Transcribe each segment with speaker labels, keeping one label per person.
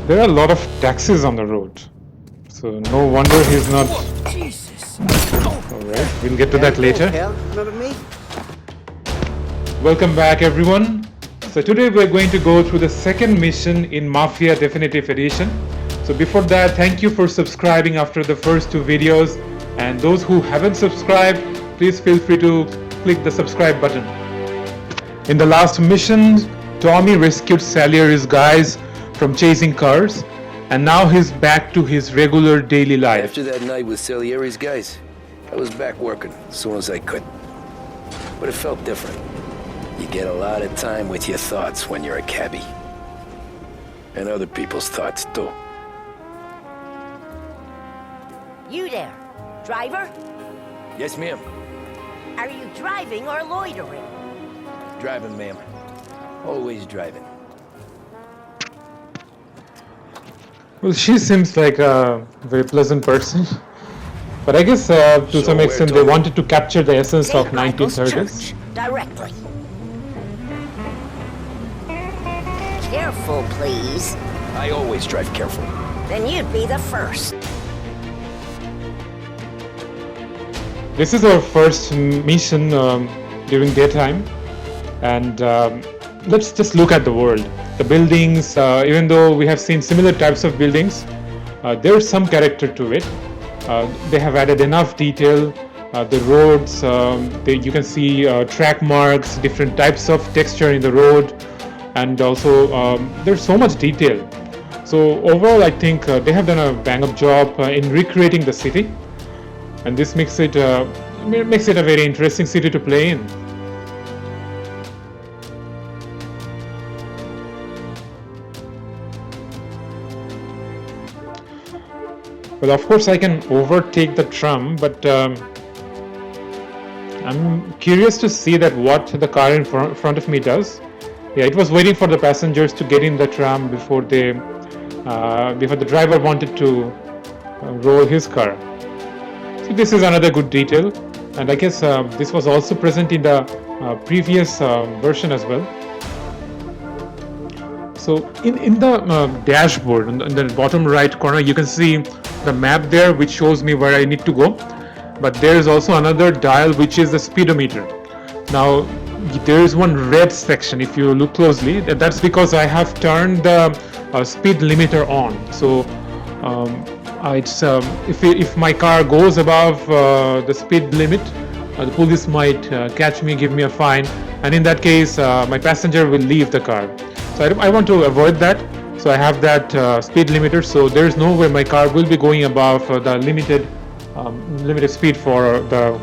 Speaker 1: There are a lot of taxis on the road, so no wonder he's not.
Speaker 2: Jesus.
Speaker 1: Alright, we'll get to that later.
Speaker 3: Hell, remember me?
Speaker 1: Welcome back, everyone. So today we're going to go through the second mission in Mafia Definitive Edition. So before that, thank you for subscribing after the first two videos, and those who haven't subscribed, please feel free to click the subscribe button. In the last mission, Tommy rescued Salieri's guys from chasing cars, and now he's back to his regular daily life.
Speaker 4: After that night with Salieri's guys, I was back working as soon as I could. But it felt different. You get a lot of time with your thoughts when you're a cabbie. And other people's thoughts, too.
Speaker 5: You there, driver?
Speaker 4: Yes, ma'am.
Speaker 5: Are you driving or loitering?
Speaker 4: Driving, ma'am. Always driving.
Speaker 1: Well, she seems like a very pleasant person. But I guess to
Speaker 4: So
Speaker 1: some
Speaker 4: where
Speaker 1: extent
Speaker 4: to?
Speaker 1: they wanted to capture the essence
Speaker 5: St.
Speaker 1: of
Speaker 5: Michael's
Speaker 1: 1930s.
Speaker 5: Church, directly. Careful, please.
Speaker 4: I always drive careful.
Speaker 5: Then you'd be the first.
Speaker 1: This is our first mission during daytime, and let's just look at the world. The buildings, even though we have seen similar types of buildings, there's some character to it. They have added enough detail. The roads, you can see track marks, different types of texture in the road, and also there's so much detail. So overall, I think they have done a bang-up job in recreating the city, and this makes it a very interesting city to play in. Well, of course, I can overtake the tram, but I'm curious to see that what the car in front of me does. Yeah, it was waiting for the passengers to get in the tram before the driver wanted to roll his car. So this is another good detail, and I guess this was also present in the previous version as well. So in the dashboard, in the bottom right corner, you can see the map there, which shows me where I need to go. But there is also another dial, which is the speedometer. Now there is one red section. If you look closely, that's because I have turned the speed limiter on. So it's if my car goes above the speed limit, the police might catch me, give me a fine, and in that case, my passenger will leave the car. So I want to avoid that. So I have that speed limiter. So there is no way my car will be going above the limited speed for the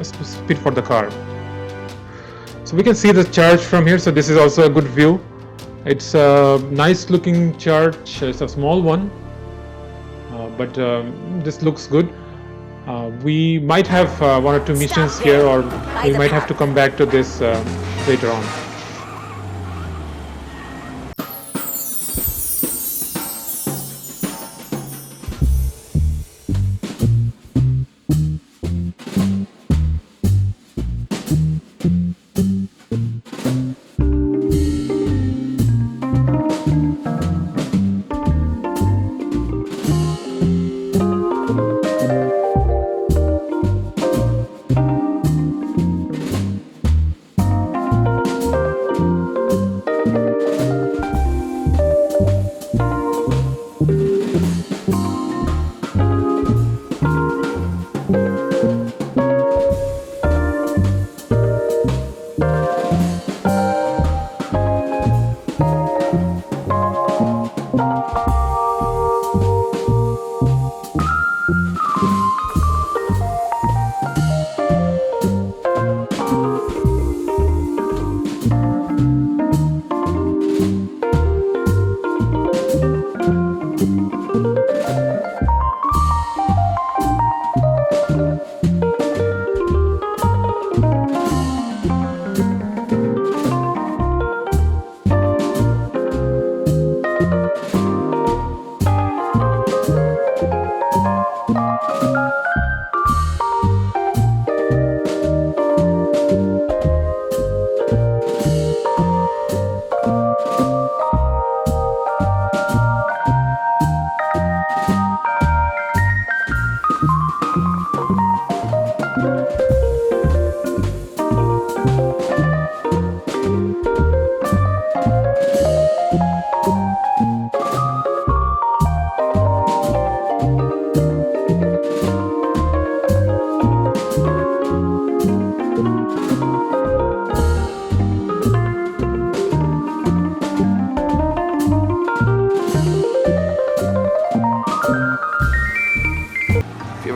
Speaker 1: speed for the car. So we can see the church from here. So this is also a good view. It's a nice looking church. It's a small one, but this looks good. We might have one or two missions here, or we might have to come back to this later on.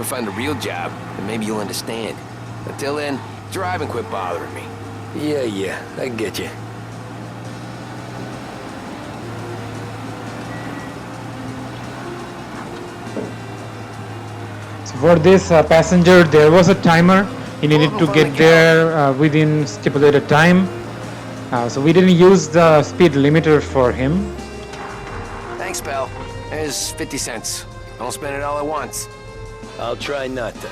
Speaker 4: find a real job, then maybe you'll understand. Until then, drive and quit bothering me. Yeah, I get you.
Speaker 1: So for this passenger, there was a timer. He needed to get there within stipulated time. So we didn't use the speed limiter for him.
Speaker 4: Thanks, pal. There's 50 cents. Don't spend it all at once.
Speaker 2: I'll try not to.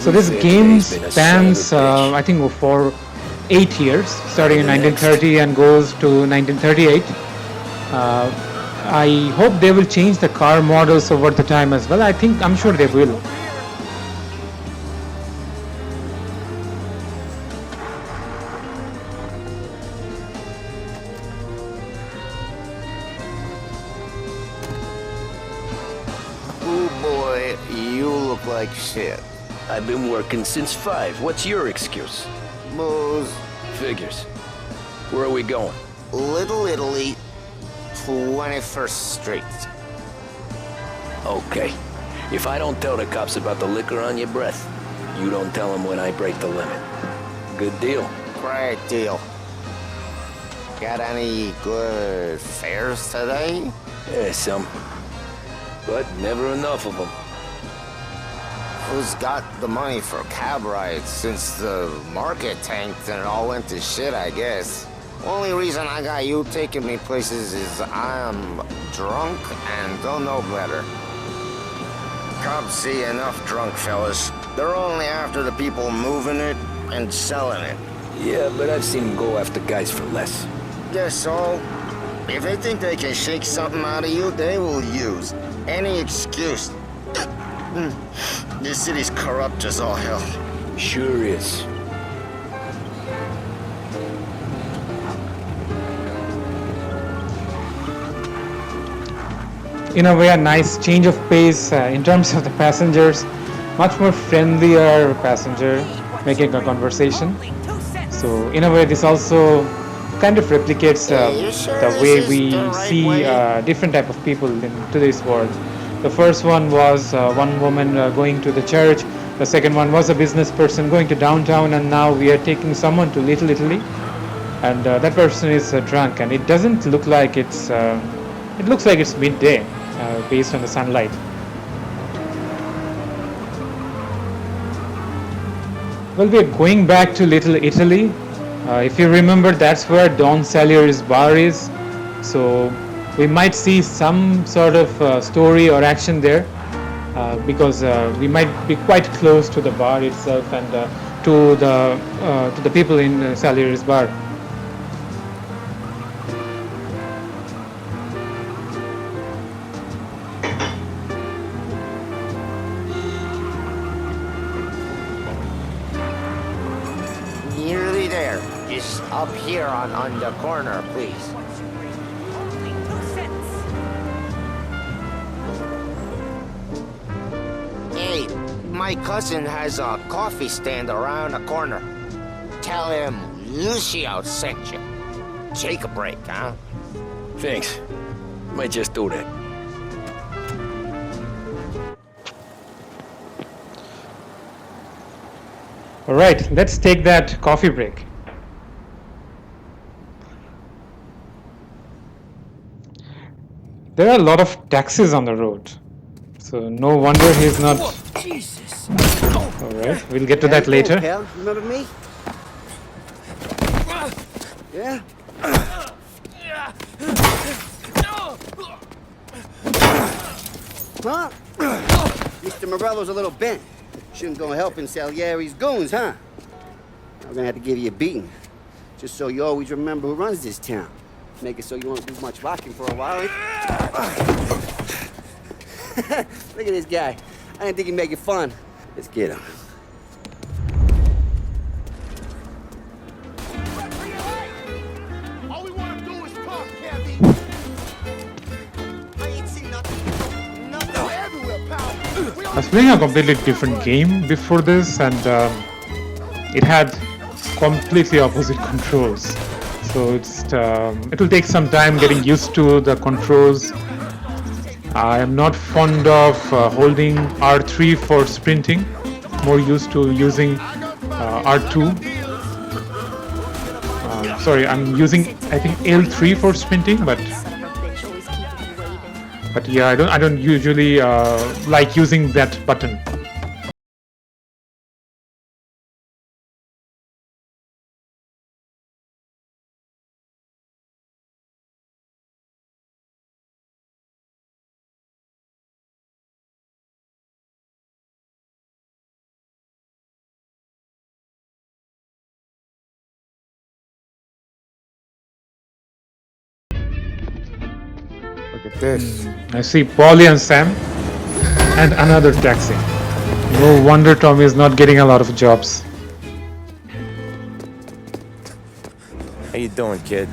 Speaker 1: So this game spans, I think, for 8 years, starting in 1930 and goes to 1938. I hope they will change the car models over the time as well. I'm sure they will.
Speaker 3: Oh boy, you look like shit.
Speaker 2: I've been working since 5. What's your excuse?
Speaker 3: Booze.
Speaker 2: Figures. Where are we going?
Speaker 3: Little Italy, 21st Street.
Speaker 2: Okay. If I don't tell the cops about the liquor on your breath, you don't tell them when I break the limit. Good deal.
Speaker 3: Great deal. Got any good fares today?
Speaker 2: Yeah, some. But never enough of them.
Speaker 3: Who's got the money for cab rides since the market tanked and it all went to shit, I guess? Only reason I got you taking me places is I'm drunk and don't know better. Cops see enough drunk fellas. They're only after the people moving it and selling it.
Speaker 2: Yeah, but I've seen them go after guys for less.
Speaker 3: Guess so. If they think they can shake something out of you, they will use any excuse. This city's corrupt as all hell.
Speaker 2: Sure is.
Speaker 1: In a way, a nice change of pace in terms of the passengers. Much more friendlier passenger making a conversation. So in a way, this also kind of replicates the way we see different type of people in today's world. The first one was one woman going to the church. The second one was a business person going to downtown, and now we are taking someone to Little Italy, and that person is drunk, and it doesn't look like it's. It looks like it's midday, based on the sunlight. Well, we are going back to Little Italy. If you remember, that's where Don Salieri's bar is. So we might see some sort of story or action there, because we might be quite close to the bar itself and to the people in Salieri's bar.
Speaker 3: Nearly there. Just up here on the corner, please. Hey, my cousin has a coffee stand around the corner. Tell him Lucio sent you. Take a break, huh?
Speaker 2: Thanks. Might just do that.
Speaker 1: All right, let's take that coffee break. There are a lot of taxis on the road, so no wonder he's not.
Speaker 6: Whoa, Jesus!
Speaker 1: All right, we'll get to that later.
Speaker 6: Pal, remember me? Yeah? Huh? Mr. Morello's a little bent. Shouldn't go helping Salieri's goons, huh? I'm gonna have to give you a beating. Just so you always remember who runs this town. Make it so you won't do much rocking for a while. Look at this guy. I didn't think he'd make it fun. Let's get him.
Speaker 7: All we want to do is talk, Cabby. I ain't seen nothing. Nothing everywhere, pal. We
Speaker 1: I was playing a completely different game before this, and it had completely opposite controls. So it will take some time getting used to the controls. I am not fond of holding R3 for sprinting. More used to using R2. Sorry, I'm using I think L3 for sprinting, but yeah, I don't usually like using that button.
Speaker 3: Look at this.
Speaker 1: I see Polly and Sam and another taxi. No wonder Tommy is not getting a lot of jobs.
Speaker 8: How you doing, kid?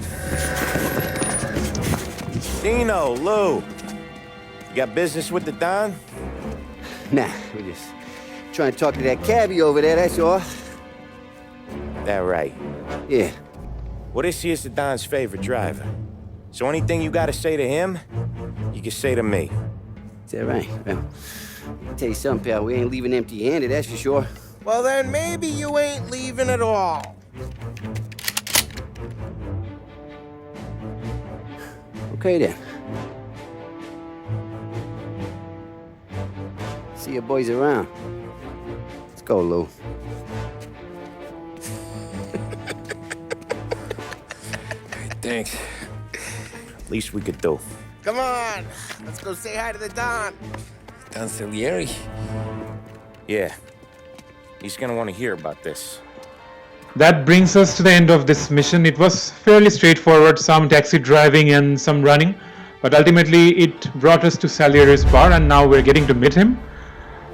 Speaker 8: Dino, Lou. You got business with the Don?
Speaker 6: Nah, we're just trying to talk to that cabbie over there, that's all.
Speaker 8: That right.
Speaker 6: Yeah.
Speaker 8: Well, this here's the Don's favorite driver. So anything you gotta say to him, you can say to me.
Speaker 6: Is that right? Well, I'll tell you something, pal. We ain't leaving empty-handed, that's for sure.
Speaker 7: Well, then maybe you ain't leaving at all.
Speaker 6: Okay, then. See you boys around. Let's go, Lou.
Speaker 4: Thanks.
Speaker 8: Least we could do.
Speaker 7: Come on, let's go say hi to the Don.
Speaker 4: Don Salieri?
Speaker 8: Yeah. He's gonna want to hear about this.
Speaker 1: That brings us to the end of this mission. It was fairly straightforward, some taxi driving and some running, but ultimately it brought us to Salieri's bar, and now we're getting to meet him.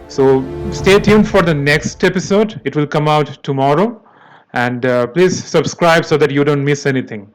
Speaker 1: So stay tuned for the next episode. It will come out tomorrow, and please subscribe so that you don't miss anything.